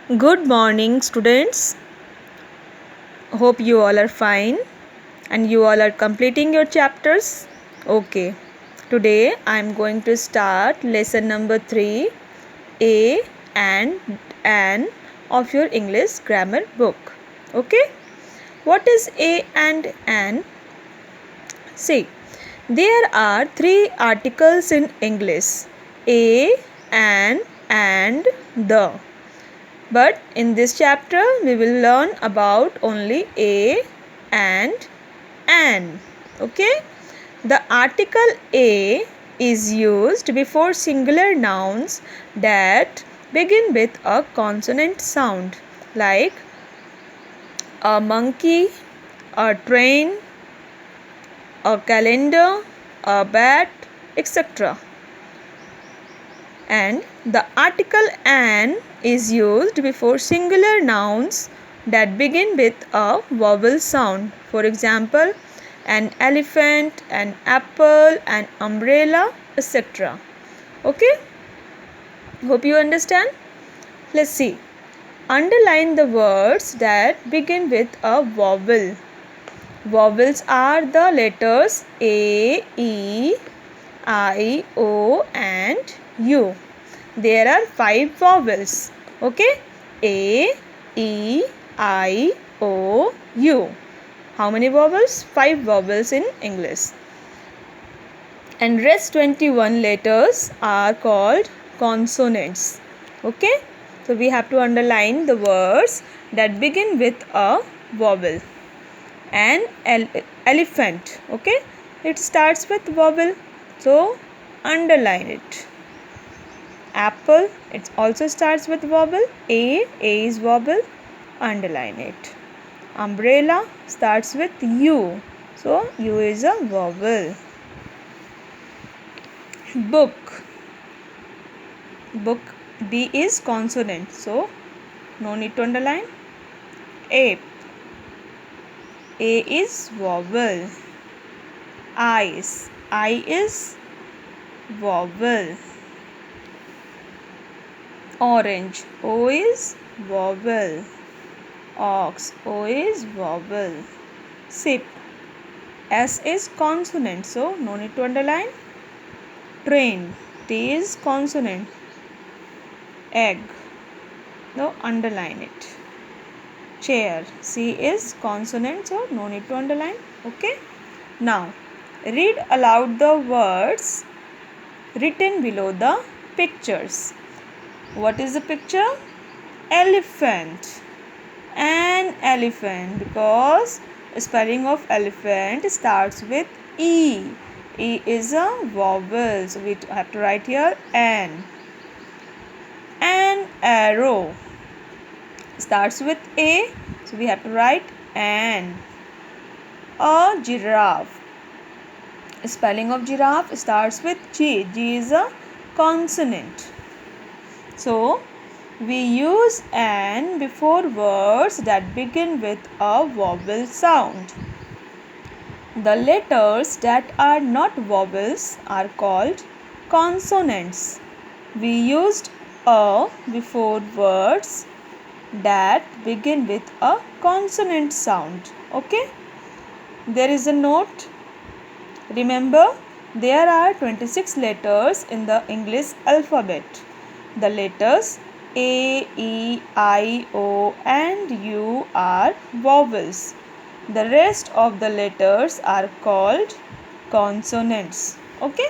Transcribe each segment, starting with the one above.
Good morning, students. Hope you all are fine and you all are completing your chapters. Okay, today I am going to start lesson number 3, A and An of your English grammar book. Okay, what is A and An? See, there are 3 articles in English: a, an, and the. But in this chapter, we will learn about only a and an. Okay? The article a is used before singular nouns that begin with a consonant sound, like a monkey, a train, a calendar, a bat, etc. And the article an is used before singular nouns that begin with a vowel sound. For example, an elephant, an apple, an umbrella, etc. Okay? Hope you understand. Let's see. Underline the words that begin with a vowel. Vowels are the letters A, E, I, O and U. There are 5 vowels. Okay? A, E, I, O, U. How many vowels? 5 vowels in English. And rest 21 letters are called consonants. Okay? So we have to underline the words that begin with a vowel. An elephant. Okay? It starts with vowel. So underline it. Apple, it also starts with vowel. A is vowel. Underline it. Umbrella starts with U. So U is a vowel. Book. Book, B is consonant. So no need to underline. Ape. A is vowel. Eyes. I is vowel. Orange, O is vowel. Ox, O is vowel. Sip, S is consonant, so no need to underline. Train, T is consonant. Egg, no, underline it. Chair, C is consonant, so no need to underline. Okay. Now read aloud the words written below the pictures. What is the picture? Elephant. An elephant, because spelling of elephant starts with E. E is a vowel, so we have to write here an. An arrow starts with A, so we have to write an. A giraffe. Spelling of giraffe starts with G. G is a consonant. So we use an before words that begin with a vowel sound. The letters that are not vowels are called consonants. We used a before words that begin with a consonant sound. Okay? There is a note. Remember, there are 26 letters in the English alphabet. The letters A, E, I, O and U are vowels. The rest of the letters are called consonants. Okay?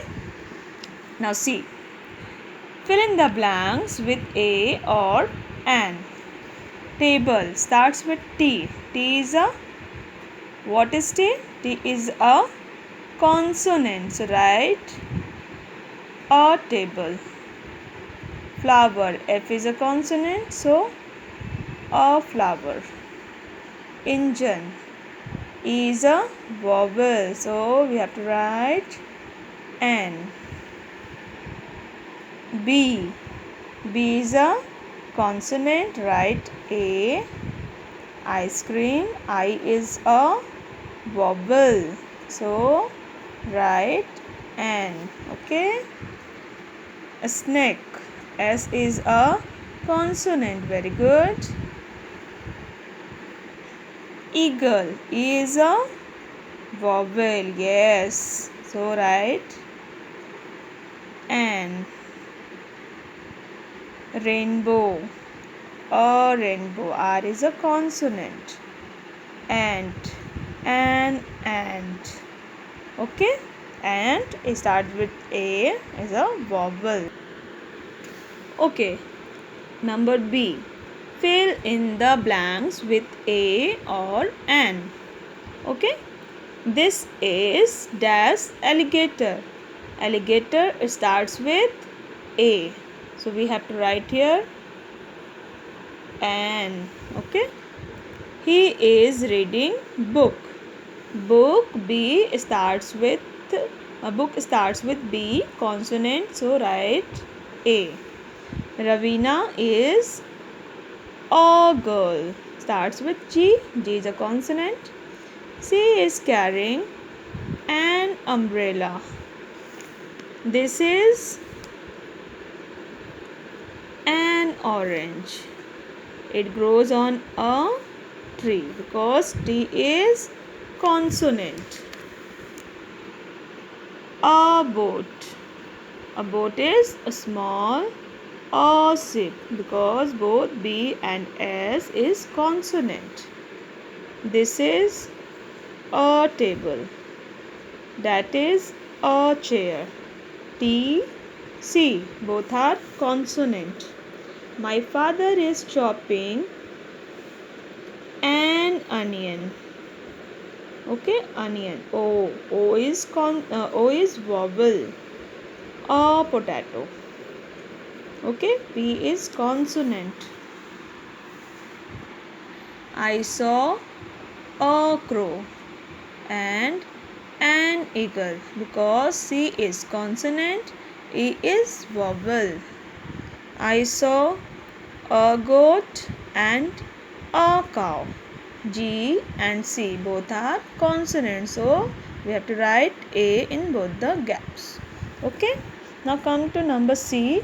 Now see. Fill in the blanks with A or an. Table starts with T. T is a, what is T? T is a consonant. So write a table. Flower, F is a consonant, so a flower. Engine, E is a vowel, so we have to write N. B, B is a consonant, write A. Ice cream, I is a vowel, so write N. Okay. A snake, S is a consonant. Very good. Eagle. E is a vowel. Yes. So right. And rainbow. A rainbow. R is a consonant. Ant. Ant. Okay. Ant it starts with A is a vowel. Okay. Number B. Fill in the blanks with A or an. Okay. This is dash alligator. Alligator starts with A. So we have to write here an. Okay. He is reading book. Book B starts with book starts with B consonant. So write A. Ravina is a girl. Starts with G. G is a consonant. She is carrying an umbrella. This is an orange. It grows on a tree because T is consonant. A boat. A boat is a small a ship because both B and S is consonant. This is a table. That is a chair. T, C both are consonant. My father is chopping an onion. Okay, onion. O is vowel. A potato. Okay, P is consonant. I saw a crow and an eagle because C is consonant, E is vowel. I saw a goat and a cow. G and C both are consonants, so we have to write A in both the gaps. Okay, now come to number C.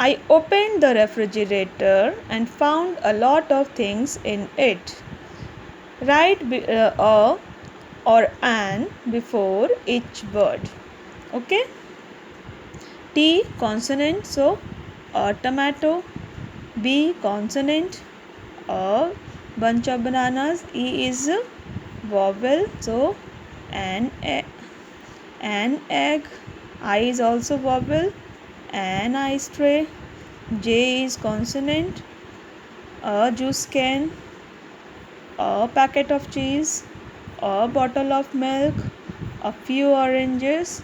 I opened the refrigerator and found a lot of things in it. Write a or an before each word. Okay. T consonant, so a tomato. B consonant, a bunch of bananas. E is vowel, so an egg. I is also vowel. An ice tray. J is consonant, a juice can, a packet of cheese, a bottle of milk, a few oranges,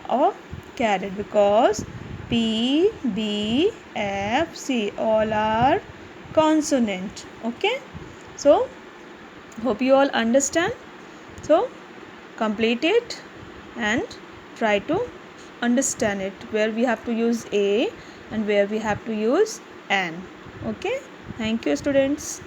a carrot because P, B, F, C all are consonant. Okay, so hope you all understand. So complete it and try to understand it where we have to use A and where we have to use an. Okay, thank you students.